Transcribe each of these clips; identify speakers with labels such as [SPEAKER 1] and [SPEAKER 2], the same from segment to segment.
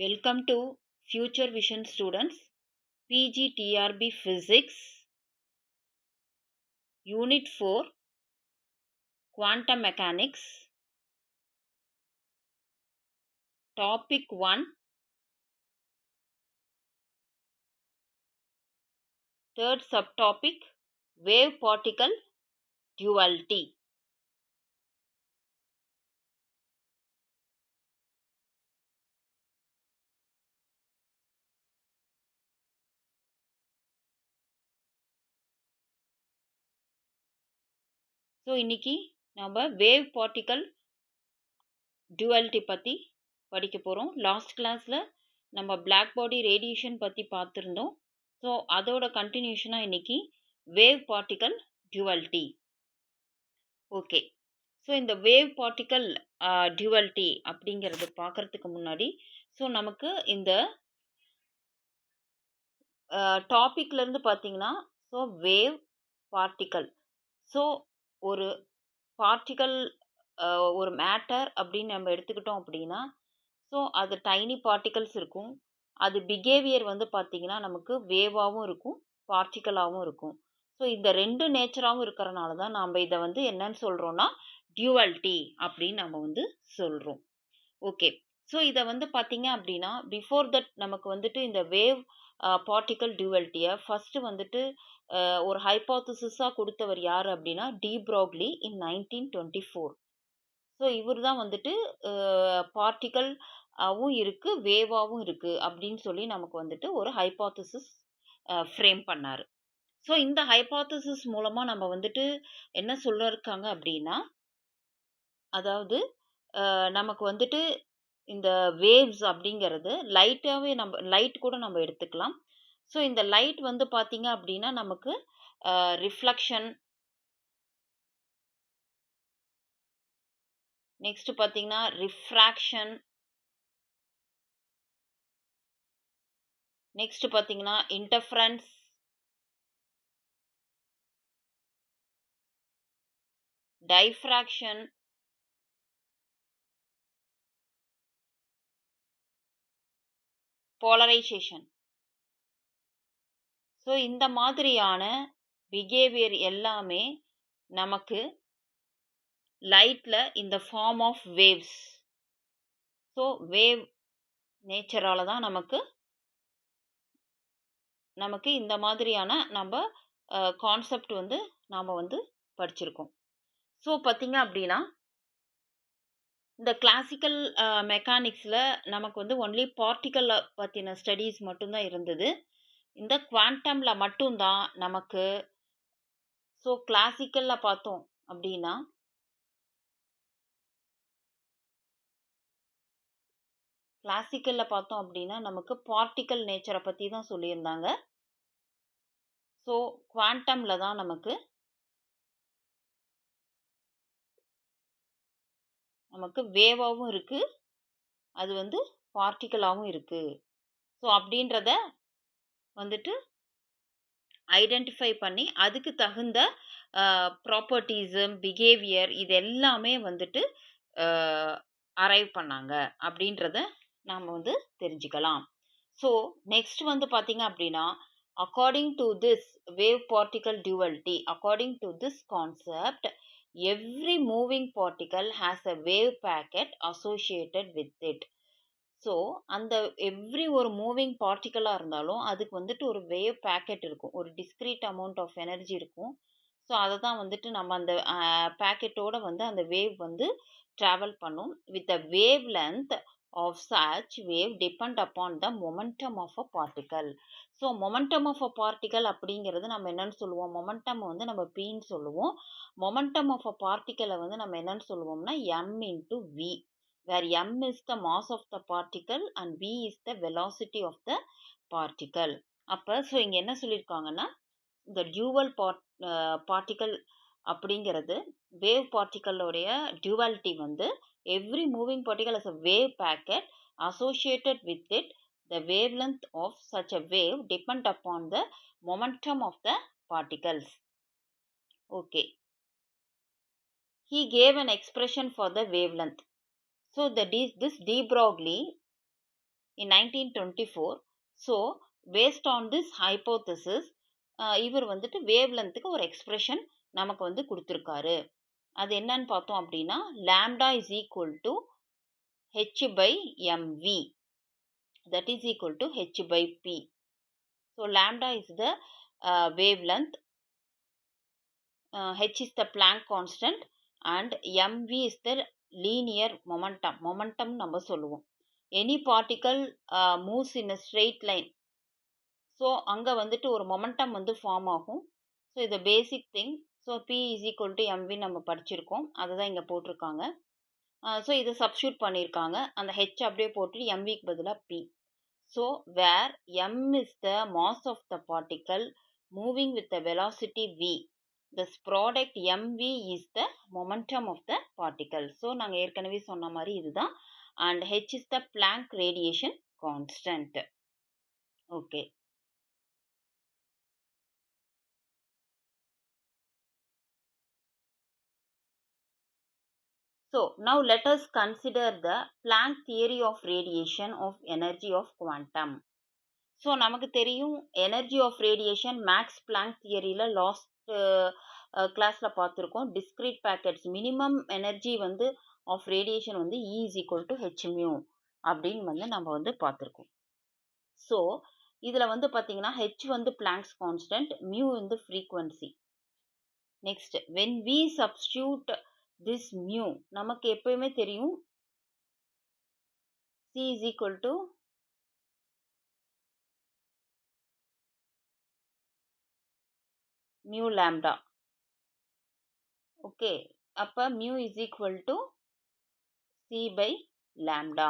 [SPEAKER 1] Welcome to Future Vision students, PGTRB Physics, Unit 4, Quantum Mechanics, Topic 1, third subtopic, Wave-Particle Duality. So இன்னைக்கு நம்ம wave particle duality பற்றி படிக்க போகிறோம். Last கிளாஸில் நம்ம பிளாக் பாடி ரேடியேஷன் பற்றி பார்த்துருந்தோம். ஸோ அதோட கண்டினியூஷனாக இன்னைக்கு wave particle duality. Okay, so இந்த வேவ் பார்ட்டிக்கல் டியூவாலிட்டி அப்படிங்கிறது பார்க்குறதுக்கு முன்னாடி ஸோ நமக்கு இந்த டாப்பிக்லேருந்து பார்த்தீங்கன்னா ஸோ வேவ் பார்ட்டிக்கல், ஸோ ஒரு பார்ட்டிக்கல் ஒரு மேட்டர் அப்படின்னு நம்ம எடுத்துக்கிட்டோம் அப்படின்னா ஸோ அது டைனி பார்ட்டிகல்ஸ் இருக்கும். அது பிஹேவியர் வந்து பார்த்திங்கன்னா நமக்கு வேவாகவும் இருக்கும், பார்ட்டிக்கலாகவும் இருக்கும். ஸோ இந்த ரெண்டு நேச்சராகவும் இருக்கிறனால தான் நாம் இதை வந்து என்னன்னு சொல்கிறோன்னா டியூவாலிட்டி அப்படின்னு நம்ம வந்து சொல்கிறோம். ஓகே, ஸோ இதை வந்து பார்த்தீங்க அப்படின்னா பிஃபோர் தட் நமக்கு வந்துட்டு இந்த வேவ் பார்ட்டிக்கல் டியூவாலிட்டியை ஃபஸ்ட்டு வந்துட்டு ஒரு ஹைப்போதசிஸாக கொடுத்தவர் யார் அப்படின்னா டி ப்ரோக்லி இன் 1924. ஸோ இவர் தான் வந்துட்டு பார்ட்டிக்கலாகவும் இருக்குது வேவாகவும் இருக்குது அப்படின்னு சொல்லி நமக்கு வந்துட்டு ஒரு ஹைப்போதசிஸ் ஃப்ரேம் பண்ணார். ஸோ இந்த ஹைப்போதசிஸ் மூலமாக நம்ம வந்துட்டு என்ன சொல்லிருக்காங்க அப்படின்னா, அதாவது நமக்கு வந்துட்டு இந்த வேவ்ஸ் அப்படிங்கிறது லைட்டாகவே நம்ம லைட் கூட நம்ம எடுத்துக்கலாம். ஸோ இந்த லைட் வந்து பார்த்தீங்க அப்படின்னா நமக்கு ரிஃப்ளெக்ஷன், நெக்ஸ்ட் பார்த்தீங்கன்னா ரிஃப்ராக்ஷன், நெக்ஸ்ட் பார்த்தீங்கன்னா இன்டர்ஃபரன்ஸ், டைஃப்ராக்ஷன், போலரைசேஷன். ஸோ இந்த மாதிரியான பிஹேவியர் எல்லாமே நமக்கு லைட்டில் இந்த form of waves. So wave நேச்சரால தான் நமக்கு இந்த மாதிரியான நம்ம கான்செப்ட் வந்து நாம் வந்து படிச்சிருக்கோம். ஸோ பார்த்தீங்க அப்படின்னா இந்த கிளாசிக்கல் மெக்கானிக்ஸில் நமக்கு வந்து ஒன்லி பார்ட்டிக்கல் பற்றின ஸ்டடீஸ் மட்டும்தான் இருந்தது. இந்த குவாண்டமில் மட்டும்தான் நமக்கு ஸோ கிளாசிக்கலில் பார்த்தோம் அப்படின்னா நமக்கு பார்ட்டிக்கல் நேச்சரை பற்றி தான் சொல்லியிருந்தாங்க. ஸோ குவாண்டமில் தான் நமக்கு வேவாகவும் இருக்குது, அது வந்து பார்ட்டிக்கலாகவும் இருக்குது. ஸோ அப்படின்றத வந்துட்டு ஐடென்டிஃபை பண்ணி அதுக்கு தகுந்த ப்ராப்பர்ட்டிஸும் பிஹேவியர் இது எல்லாமே வந்துட்டு அரைவ் பண்ணாங்க அப்படின்றத நாம் வந்து தெரிஞ்சுக்கலாம். ஸோ நெக்ஸ்ட் வந்து பார்த்தீங்க அப்படின்னா according to this wave particle duality, according to this concept every moving particle has a wave packet associated with it. So அந்த எவ்ரி ஒரு மூவிங் பார்ட்டிக்கலாக இருந்தாலும் அதுக்கு வந்துட்டு ஒரு வேவ் பேக்கெட் இருக்கும், ஒரு டிஸ்க்ரீட் அமௌண்ட் ஆஃப் எனர்ஜி இருக்கும். ஸோ அதை தான் வந்துட்டு நம்ம அந்த பேக்கெட்டோட வந்து அந்த வேவ் வந்து ட்ராவல் பண்ணும். With a wave length of such wave depend upon the momentum of a particle. So momentum of a particle அப்படிங்கிறது நம்ம என்னன்னு சொல்லுவோம், மொமெண்டம் வந்து நம்ம Pன்னு சொல்லுவோம். momentum of a particle வந்து நம்ம என்னன்னு சொல்லுவோம்னா m into v, where m is the mass of the particle and v is the velocity of the particle. அப்போ ஸோ இங்கே என்ன சொல்லியிருக்காங்கன்னா இந்த டியூவல் பார்ட்டிக்கல் அப்படிங்கிறது வேவ் பார்ட்டிக்கலோடைய டியூவாலிட்டி வந்து every moving particle has a wave packet associated with it. The wavelength of such a wave depend upon the momentum of the particles. Okay. He gave an expression for the wavelength. So this de Broglie in 1924. So based on this hypothesis இவர் வந்துட்டு wave லென்த்துக்கு ஒரு expression நமக்கு வந்து கொடுத்துருக்காரு. அது என்னன்னு பார்த்தோம் அப்படின்னா lambda is equal to H by mv, that is equal to h by p. So lambda is the wavelength, h is the Planck constant, and mv is the linear momentum. Momentum நம்ம சொல்லுவோம். Any particle moves in a straight line. So அங்க வந்துட்டு ஒரு momentum வந்து form ஆகும். So இது basic thing. So p is equal to mv நம்ம படிச்சிருக்கோம். அதுதான் இங்கே போட்டிருக்காங்க. ஸோ இதை சப்ஸ்டியூட் பண்ணியிருக்காங்க. அந்த h அப்படியே போட்டு mvக்கு பதிலாக p. So where m is the mass of the particle moving with the velocity v, this product mv is the momentum of the particle. So நாங்க ஏற்கனவே சொன்ன மாதிரி இதுதான். And h is the Planck radiation constant. Okay. So now let us consider the Planck theory of radiation of energy of quantum. So நமக்கு தெரியும் energy of radiation Max Planck தியரியில் last கிளாஸில் பார்த்துருக்கோம். டிஸ்க்ரீட் பேக்கெட்ஸ் மினிமம் எனர்ஜி வந்து of radiation வந்து E is equal to h mu அப்படின்னு வந்து நம்ம வந்து பார்த்துருக்கோம். ஸோ இதில் வந்து பார்த்தீங்கன்னா h வந்து பிளாங்க்ஸ் கான்ஸ்டன்ட், மியூ வந்து frequency. Next when we substitute this mu நமக்கு எப்பயுமே தெரியும் C is equal to mu lambda. Okay, அப்போ mu is equal to C by lambda.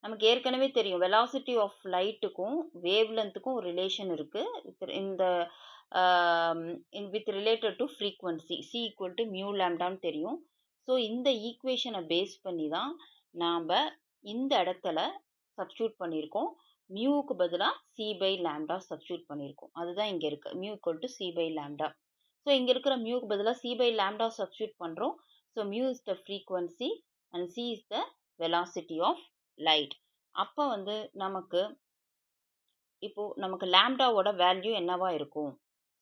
[SPEAKER 1] நமக்கு ஏற்கனவே தெரியும் வெலாசிட்டி ஆஃப் லைட்டுக்கும் வேவ் லென்த்துக்கும் ஒரு ரிலேஷன் இருக்குது. இந்த with related to frequency C equal to mu லேம்டான்னு தெரியும். ஸோ இந்த ஈக்குவேஷனை பேஸ் பண்ணி தான் நாம் இந்த இடத்துல சப்ஸ்டியூட் பண்ணியிருக்கோம். மியூவுக்கு பதிலாக C by lambda சப்ஸ்டியூட் பண்ணியிருக்கோம். அதுதான் இங்கே இருக்குது, mu equal to C by lambda. So இங்கே இருக்கிற மியூக்கு பதிலாக C by lambda சப்ஸ்டியூட் பண்ணுறோம். So mu is the frequency and C is the velocity of light. அப்போ வந்து நமக்கு லாம்டாவோட வேல்யூ என்னவா இருக்கும்?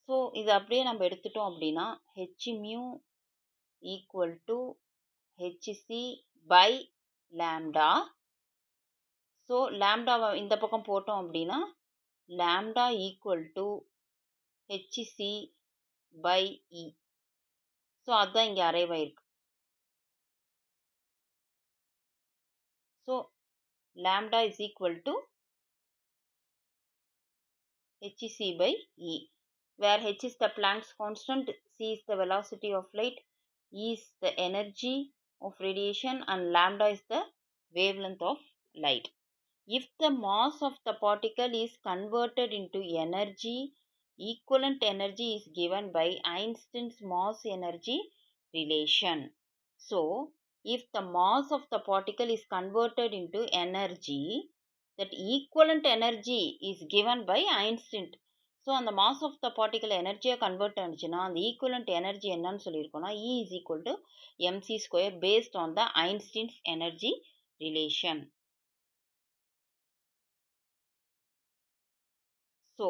[SPEAKER 1] ஸோ இது அப்படியே நம்ம எடுத்துட்டோம் அப்படின்னா H mu equal to HC by lambda. So லாம்டாவை இந்த பக்கம் போட்டோம் அப்படின்னா lambda equal to HC by E. So அதுதான் இங்கே அரைவ் ஆயிருக்கு. So lambda is equal to hc by E, where h is the Planck's constant, c is the velocity of light, E is the energy of radiation, and lambda is the wavelength of light. If the mass of the particle is converted into energy, equivalent energy is given by Einstein's mass energy relation. So if the mass of the particle is converted into energy, that equivalent energy is given by Einstein. So அந்த mass of the particle எனர்ஜியாக convert ஆனிச்சுன்னா அந்த equivalent energy என்னன்னு சொல்லியிருக்கோம்னா E is equal to mc square based on the Einstein's energy relation. So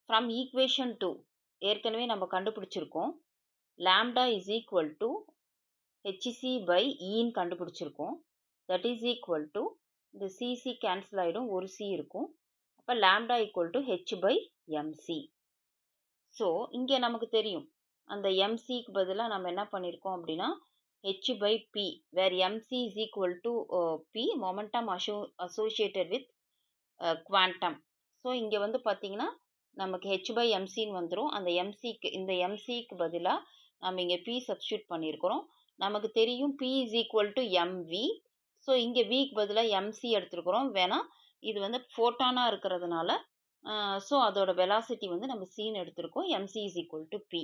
[SPEAKER 1] from equation 2 ஏற்கனவே நம்ம கண்டுபிடிச்சிருக்கோம் lambda is equal to HC by ஈன்னு கண்டுபிடிச்சிருக்கோம். That is equal to இந்த CC cancel ஆகிடும், ஒரு சி இருக்கும். அப்போ lambda equal to H by MC. So இங்கே நமக்கு தெரியும் அந்த எம்சிக்கு பதிலாக நம்ம என்ன பண்ணியிருக்கோம் அப்படின்னா h by p, where mc is equal to p, momentum associated with quantum. So இங்கே வந்து பார்த்தீங்கன்னா நமக்கு ஹெச் பை எம்சின்னு வந்துடும். அந்த எம்சிக்கு இந்த எம்சிக்கு பதிலாக நம்ம இங்கே பி சப்ஸ்டியூட் பண்ணியிருக்கிறோம். நமக்கு தெரியும் p is equal to mv. So இங்கே விக்கு பதிலாக எம்சி எடுத்துருக்குறோம். வேணால் இது வந்து ஃபோட்டானாக இருக்கிறதுனால ஸோ அதோட வெலாசிட்டி வந்து நம்ம சீன் எடுத்திருக்கோம். Mc is equal to p.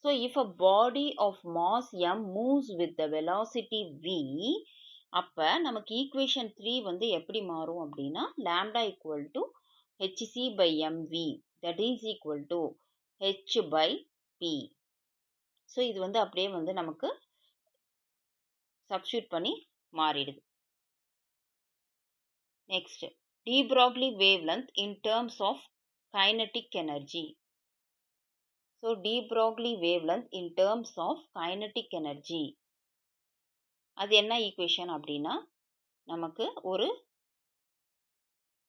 [SPEAKER 1] So if a body of mass m moves with the velocity v, அப்போ நமக்கு ஈக்குவேஷன் 3 வந்து எப்படி மாறும் அப்படின்னா lambda equal to HC by mv, that is equal to H by p. So இது வந்து அப்படியே வந்து நமக்கு சப்ஸ்டியூட் பண்ணி மாறிடுது. Next, de Broglie wavelength in terms of kinetic energy. So de Broglie wavelength in terms of kinetic energy. அது என்ன equation அப்படின்னா நமக்கு ஒரு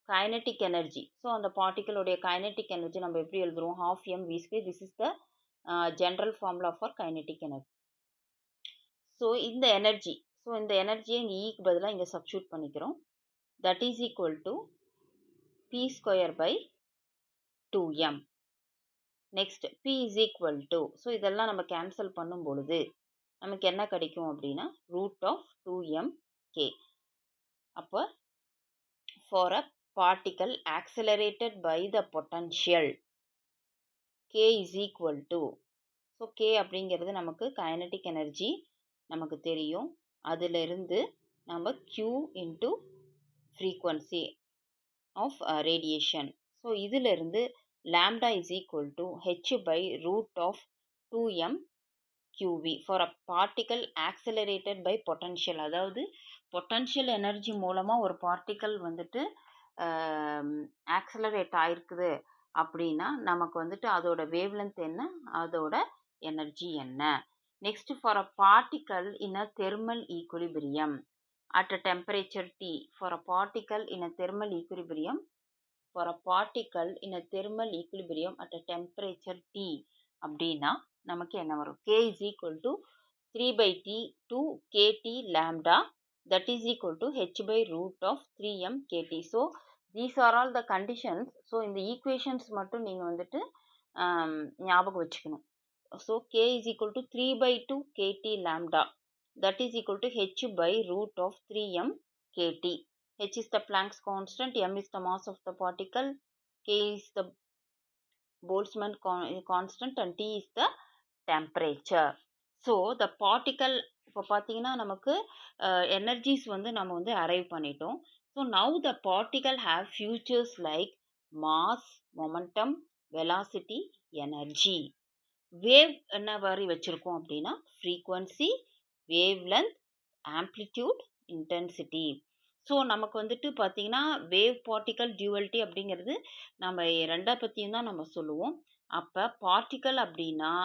[SPEAKER 1] kinetic energy. ஸோ அந்த பார்ட்டிக்கலுடைய kinetic energy நம்ம எப்படி எழுதுறோம், half mv². This is the general formula for kinetic energy. So இந்த எனர்ஜி, ஸோ இந்த எனர்ஜியை இங்கே ஈக்கு பதிலாக இங்கே சப்ஸ்டியூட் பண்ணிக்கிறோம். That is equal to p square by 2m. Next p is equal to, so இதெல்லாம் நம்ம கேன்சல் பண்ணும் பொழுது நமக்கு என்ன கிடைக்கும் அப்படின்னா ரூட் ஆஃப் 2mk. அப்போ for a particle accelerated by the potential k is equal to, so k அப்படிங்கிறது நமக்கு கைனடிக் எனர்ஜி நமக்கு தெரியும். அதிலிருந்து நம்ம q into frequency of radiation. So இதிலிருந்து lambda is equal to h by root of 2m QV for a particle accelerated by potential. அதாவது potential energy மூலமாக ஒரு பார்ட்டிக்கல் வந்துட்டு ஆக்சலரேட் ஆயிருக்குது அப்படின்னா நமக்கு வந்துட்டு அதோட வேவ்லென்த் என்ன, அதோட எனர்ஜி என்ன. Next, for a particle in a thermal equilibrium at a temperature T. For a particle in a thermal equilibrium, for a particle in a thermal equilibrium at a temperature T அப்படின்னா நமக்கு என்ன வரும், k is equal to 3/T to kt lambda, that is equal to h by root of 3m kt. So these are all the conditions. So இந்த equations மட்டும் நீங்கள் வந்துட்டு ஞாபகம் வச்சுக்கணும். So k is equal to 3/2 kt lambda, that is equal to h by root of 3m kt. h is the Planck's constant, m is the mass of the particle, k is the Boltzmann constant and T is the temperature. So the particle இப்போ பார்த்தீங்கன்னா நமக்கு energies வந்து நம்ம வந்து arrive பண்ணிட்டோம். So now the particle have features like mass, momentum, velocity, energy. Wave என்ன மாதிரி வச்சுருக்கோம் அப்படின்னா frequency, wavelength, amplitude, intensity. So நமக்கு வந்துட்டு பார்த்தீங்கன்னா வேவ் பார்ட்டிக்கல் டியூவலிட்டி அப்படிங்கிறது நம்ம ரெண்டை பற்றியும் தான் நம்ம சொல்லுவோம். அப்போ பார்ட்டிக்கல் அப்படின்னா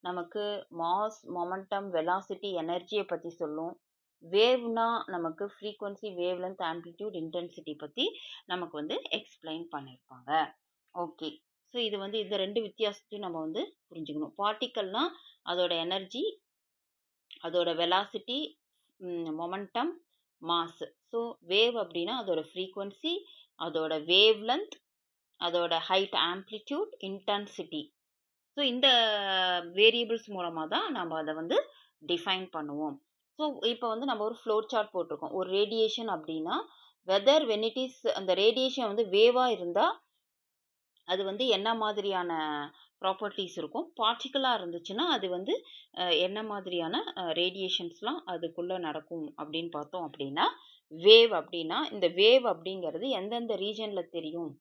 [SPEAKER 1] நமக்கு மாஸ், மொமெண்டம், வெலாசிட்டி, எனர்ஜியை பற்றி சொல்லும். வேவ்னா நமக்கு frequency, wavelength, amplitude, intensity பற்றி நமக்கு வந்து எக்ஸ்பிளைன் பண்ணியிருப்பாங்க. ஓகே, ஸோ இது வந்து இந்த ரெண்டு வித்தியாசத்தையும் நம்ம வந்து புரிஞ்சுக்கணும். பார்ட்டிக்கல்னா அதோட எனர்ஜி, அதோட velocity, momentum, mass. So wave அப்படின்னா அதோட ஃப்ரீக்வன்சி, அதோட வேவ் லென்த், அதோட ஹைட், ஆம்ப்ளிடியூட், இன்டென்சிட்டி. ஸோ இந்த வேரியபிள்ஸ் மூலமாக தான் நம்ம அதை வந்து டிஃபைன் பண்ணுவோம். ஸோ இப்போ வந்து நம்ம ஒரு ஃப்ளோ சார்ட் போட்டிருக்கோம். ஒரு ரேடியேஷன் அப்படின்னா வெதர் வென் இட் இஸ், அந்த ரேடியேஷன் வந்து வேவாக இருந்தால் அது வந்து என்ன மாதிரியான ப்ராப்பர்ட்டிஸ் இருக்கும், பார்ட்டிக்கலாக இருந்துச்சுன்னா அது வந்து என்ன மாதிரியான ரேடியேஷன்ஸ்லாம் அதுக்குள்ளே நடக்கும் அப்படின்னு பார்த்தோம். அப்படின்னா வேவ் அப்படின்னா இந்த வேவ் அப்படிங்கிறது எந்தெந்த ரீஜனில் தெரியும்,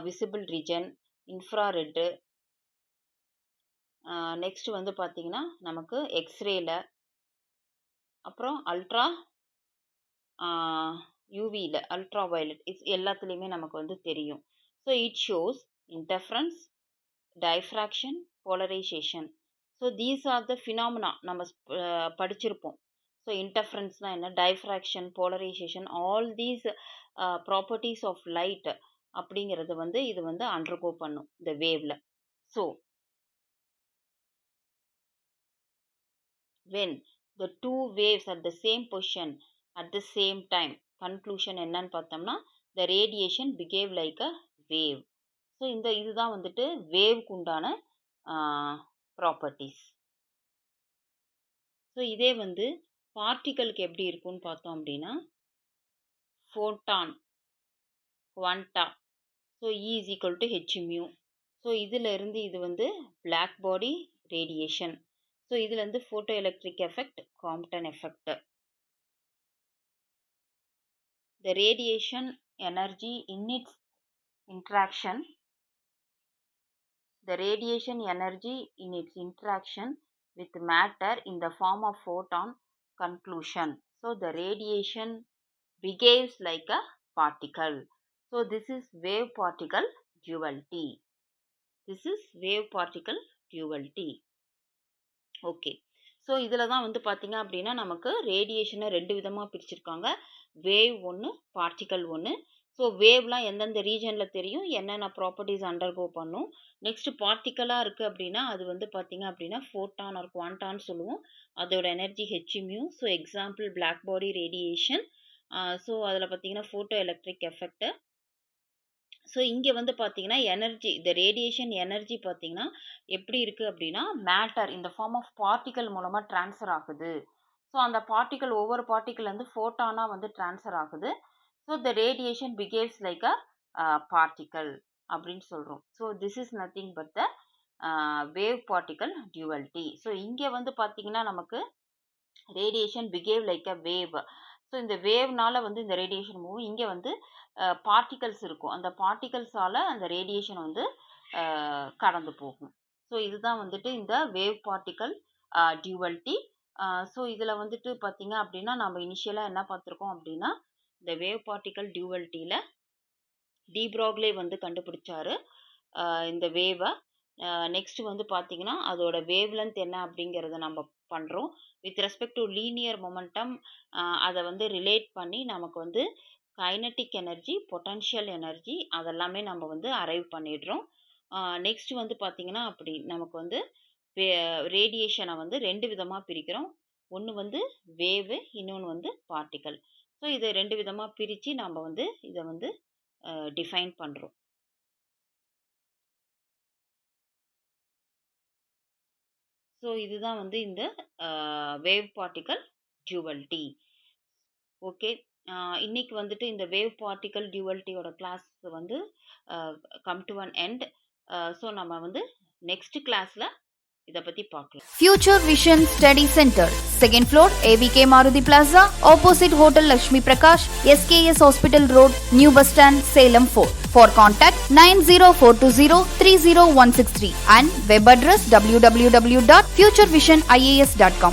[SPEAKER 1] விசிபிள் ரீஜன், இன்ஃப்ராரெட்டு, நெக்ஸ்ட் வந்து பார்த்தீங்கன்னா நமக்கு எக்ஸ்ரேல, அப்புறம் அல்ட்ரா யூவியில், அல்ட்ரா வயலட், எல்லாத்துலேயுமே நமக்கு வந்து தெரியும். So it shows interference, diffraction, polarization. So these are the phenomena நம்ம படிச்சிருப்போம். ஸோ இன்டர்ஃபரன்ஸ்னால் என்ன, diffraction, polarization, all these properties of light அப்படிங்கிறது வந்து இது வந்து அண்டர்கோ பண்ணும் இந்த வேவ்ல. So when the two waves at the same position at the same time, conclusion என்னன்னு பார்த்தோம்னா the radiation behave like a wave. So இதுதான் வந்துட்டு வேவ்க்கு உண்டான ப்ராப்பர்ட்டிஸ். ஸோ இதே வந்து பார்ட்டிக்கலுக்கு எப்படி இருக்கும்னு பார்த்தோம் அப்படின்னா photon, quanta, so E is equal to h mu. So இதில் இருந்து இது வந்து பிளாக் பாடி ரேடியேஷன். ஸோ இதுலேருந்து photo electric effect, Compton effect. The radiation energy in its interaction, the radiation energy in its interaction with matter in the form of photon, conclusion. So the radiation behaves like a particle. So this is wave particle duality. This is wave particle duality. Okay. So இதில் தான் வந்து பார்த்தீங்க அப்படின்னா நமக்கு ரேடியேஷனை 2 விதமாக பிரிச்சிருக்காங்க. Wave ஒன்று, particle ஒன்று. ஸோ வேவ்லாம் எந்தெந்த ரீஜனில் தெரியும், என்னென்ன ப்ராப்பர்ட்டிஸ் அண்டர்கோ பண்ணும். நெக்ஸ்ட் பார்ட்டிக்கலாக இருக்குது அப்படின்னா அது வந்து பார்த்தீங்க அப்படின்னா ஃபோட்டான் ஆர் குவாண்டான்னு சொல்லுவோம். அதோட energy H mu. So example black body radiation. So அதில் பார்த்தீங்கன்னா ஃபோட்டோ எலக்ட்ரிக் எஃபெக்ட். ஸோ இங்கே வந்து பார்த்தீங்கன்னா எனர்ஜி, இந்த ரேடியேஷன் எனர்ஜி பார்த்தீங்கன்னா எப்படி இருக்குது அப்படின்னா மேட்டர் இந்த ஃபார்ம் ஆஃப் பார்ட்டிக்கல் மூலமாக ட்ரான்ஸ்ஃபர் ஆகுது. ஸோ அந்த பார்ட்டிக்கல் ஒவ்வொரு பார்ட்டிக்கல் வந்து ஃபோட்டானாக வந்து ட்ரான்ஸ்ஃபர் ஆகுது. So the radiation behaves like a particle அப்படின்னு சொல்கிறோம். So this is nothing but the wave particle duality. So இங்கே வந்து பார்த்தீங்கன்னா நமக்கு radiation behave like a wave. So இந்த வேவ்னால வந்து இந்த ரேடியேஷன் மூவ். இங்கே வந்து பார்ட்டிகல்ஸ் இருக்கும். அந்த பார்ட்டிகல்ஸால் அந்த ரேடியேஷன் வந்து கடந்து போகும். ஸோ இதுதான் வந்துட்டு இந்த வேவ் பார்ட்டிக்கல் டியூவலிட்டி. ஸோ இதில் வந்துட்டு பார்த்தீங்க அப்படின்னா நம்ம இனிஷியலாக என்ன பார்த்துருக்கோம் அப்படின்னா இந்த வேவ் பார்ட்டிக்கல் டியூவலிட்டியில் டி ப்ராக்லே வந்து கண்டுபிடிச்சாரு இந்த வேவை. நெக்ஸ்ட் வந்து பார்த்தீங்கன்னா அதோட வேவ் லென்த் என்ன அப்படிங்கிறத நம்ம பண்ணுறோம். With respect to linear momentum அதை வந்து ரிலேட் பண்ணி நமக்கு வந்து கைனட்டிக் எனர்ஜி, பொட்டன்ஷியல் எனர்ஜி அதெல்லாமே நம்ம வந்து அரைவ் பண்ணிடுறோம். நெக்ஸ்ட் வந்து பார்த்தீங்கன்னா அப்படி நமக்கு வந்து ரேடியேஷனை வந்து 2 விதமாக பிரிக்கிறோம். ஒன்று வந்து வேவு, இன்னொன்று வந்து பார்ட்டிக்கல். ஸோ இதை 2 விதமாக பிரித்து நம்ம வந்து இதை வந்து டிஃபைன் பண்ணுறோம். ஸோ இதுதான் வந்து இந்த வேவ் பார்ட்டிக்கல் டியூவலிட்டி. ஓகே. இன்னைக்கு வந்துட்டு இந்த வேவ் பார்ட்டிக்கல் டியூவலிட்டியோட கிளாஸ் வந்து come to an end. So நம்ம வந்து நெக்ஸ்ட் கிளாஸில் இதை பற்றி பார்க்கலாம்.
[SPEAKER 2] Future Vision Study Center, 2nd floor, AVK Maruti Plaza, opposite Hotel Lakshmi Prakash, SKS Hospital Road, New Bus Stand, Salem 4. For contact 90420 30163 and web address www.futurevision.ias.com.